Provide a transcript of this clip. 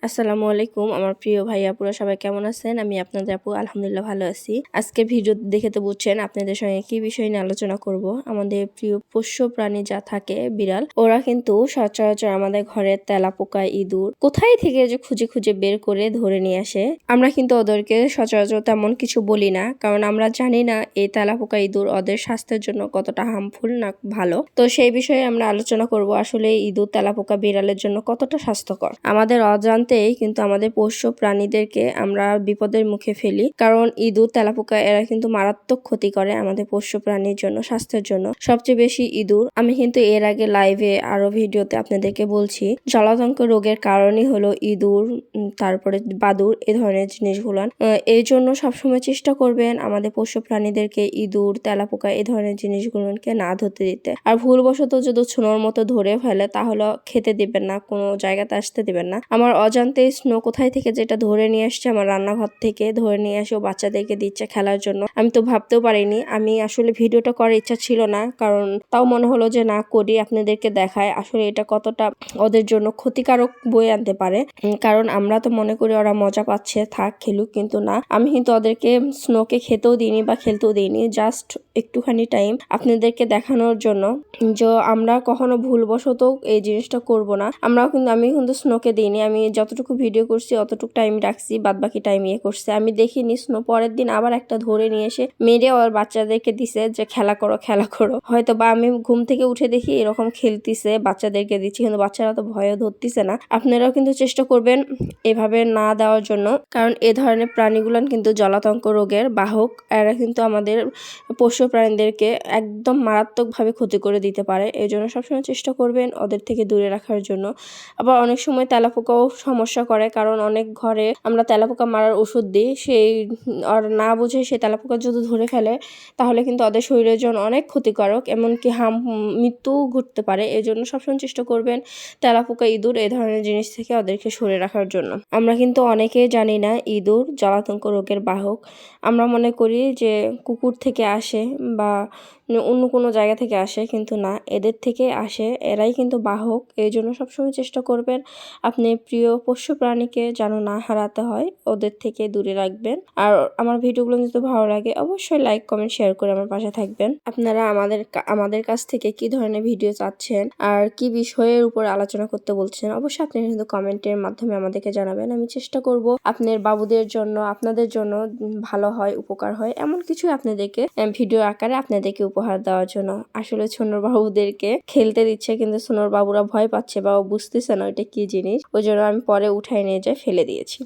আসসালামু আলাইকুম আমার প্রিয় ভাই আপুরা সবাই কেমন আছেন? আমি আপনাদের আপু আলহামদুলিল্লাহ ভালো আছি। আজকে ভিডিও দেখে তো বুঝছেন আপনাদের সঙ্গে কি বিষয় নিয়ে আলোচনা করব। আমাদের প্রিয় পোষ্য প্রাণী যা থাকে বিড়াল, ওরা কিন্তু সচরাচর আমাদের ঘরের তেলাপোকা, ইঁদুর কোথায় থেকে যে খুঁজে খুঁজে বের করে ধরে নিয়ে আসে। আমরা কিন্তু ওদেরকে সচরাচর তেমন কিছু বলি না, কারণ আমরা জানি না এই তেলাপোকা, ইঁদুর ওদের স্বাস্থ্যের জন্য কতটা হার্মফুল না ভালো। তো সেই বিষয়ে আমরা আলোচনা করব আসলে ইঁদুর, তেলাপোকা বিড়ালের জন্য কতটা স্বাস্থ্যকর। আমাদের অজান্তেই কিন্তু আমাদের পোষ্য প্রাণীদেরকে আমরা বিপদের মুখে ফেলি, কারণ ইঁদুর, তেলাপোকা এরা কিন্তু মারাত্মক ক্ষতি করে আমাদের পোষ্য প্রাণীর জন্য, স্বাস্থ্যের জন্য। সবচেয়ে বেশি ইঁদুর। আমি কিন্তু এর আগে লাইভে আরো ভিডিওতে আপনাদেরকে বলছি, জলাতঙ্ক রোগের কারণই হলো ইঁদুর, তারপরে বাদুড়, এ ধরনের জিনিসগুলো। এই জন্য সবসময় চেষ্টা করবেন আমাদের পোষ্য প্রাণীদেরকে ইঁদুর, তেলাপোকা এ ধরনের জিনিসগুলোকে না ধরতে দিতে। আর ভুলবশত যদি ছোনোর মতো ধরে ফেলে তাহলে খেতে দিবেন না, কোনো জায়গাতে আসতে দিবেন না। আমার অজান্তে স্নো কোথায় থেকে যেটা ধরে নিয়ে আসছে, আমার রান্নাঘর থেকে ধরে নিয়ে এসে বাচ্চাদেরকে দিচ্ছে খেলার জন্য। আমি তো ভাবতেও পারিনি। আমি আসলে ভিডিওটা করার ইচ্ছা ছিল না, কারণ তাও মনে হলো যে না করি, আপনাদেরকে দেখায় আসলে এটা কতটা ওদের জন্য ক্ষতিকারক বয়ে আনতে পারে। কারণ আমরা তো মনে করি ওরা মজা পাচ্ছে, থাক খেলুক, কিন্তু না। আমি কিন্তু ওদেরকে স্নোকে খেতেও দিইনি বা খেলতেও দিইনি, জাস্ট একটুখানি টাইম আপনাদেরকে দেখানোর জন্য যে আমরা কখনো ভুলবশত এই জিনিসটা করব না। আমি কিন্তু স্নোকে দিইনি। আমি যতটুকু ভিডিও করছি অতটুকু টাইম রাখছি, বাদ বাকি টাইম করছে। আমি দেখিনি স্নো পরের দিন আবার একটা ধরে নিয়ে এসে মেরে ওর বাচ্চাদেরকে দিছে যে খেলা করো খেলা করো। হয়তো বা আমি ঘুম থেকে উঠে দেখি এরকম খেলতিছে, বাচ্চাদেরকে দিচ্ছি, কিন্তু বাচ্চারা তো ভয়ও ধরতিছে না। আপনারাও কিন্তু চেষ্টা করবেন এভাবে না দেওয়ার জন্য, কারণ এ ধরনের প্রাণীগুলো কিন্তু জলাতঙ্ক রোগের বাহক। এরা কিন্তু আমাদের পোষ্য প্রাণীদেরকে একদম মারাত্মকভাবে ক্ষতি করে দিতে পারে। এই জন্য সবসময় চেষ্টা করবেন ওদের থেকে দূরে রাখার জন্য। আবার অনেক সময় তেলাপোকাও সমস্যা করে, কারণ অনেক ঘরে আমরা তেলাপোকা মারার ওষুধ দিই, সেই আর না বুঝে সেই তেলাপোকা যদি ধরে ফেলে তাহলে কিন্তু ওদের শরীরের জন্য অনেক ক্ষতিকারক, এমনকি মৃত্যুও ঘটতে পারে। এই জন্য সবসময় চেষ্টা করবেন তেলাপোকা, ইঁদুর এই ধরনের জিনিস থেকে ওদেরকে সরে রাখার জন্য। আমরা কিন্তু অনেকেই জানি না ইঁদুর জলাতঙ্ক রোগের বাহক। আমরা মনে করি যে কুকুর থেকে আসে বা অন্য কোনো জায়গা থেকে আসে, কিন্তু না, এদের থেকে আসে, এরাই কিন্তু বাহক। এই জন্য সবসময় চেষ্টা করবেন আপনি প্রিয় পোষ্য প্রাণীকে যেন না হারাতে হয়, ওদের থেকে দূরে রাখবেন। আর আমার ভিডিওগুলো যদি ভালো লাগে অবশ্যই লাইক, কমেন্ট, শেয়ার করে আমার পাশে থাকবেন। আপনারা আমাদের কাছ থেকে কি ধরনের ভিডিও চাচ্ছেন আর কি বিষয়ের উপর আলোচনা করতে বলছেন অবশ্যই আপনি কিন্তু কমেন্টের মাধ্যমে আমাদেরকে জানাবেন। আমি চেষ্টা করব আপনার বাবুদের জন্য, আপনাদের জন্য ভালো হয়, উপকার হয় এমন কিছু আপনাদেরকে ভিডিও আকারে আপনাদেরকে উপহার দেওয়ার জন্য। আসলে ছোনর বাবুদেরকে খেলতে দিচ্ছে, কিন্তু ছোনর বাবুরা ভয় পাচ্ছে বা বুঝতেছে না ওইটা কি জিনিস, ওই জন্য আমি পরে উঠাই নিয়ে যাই ফেলে দিয়েছি।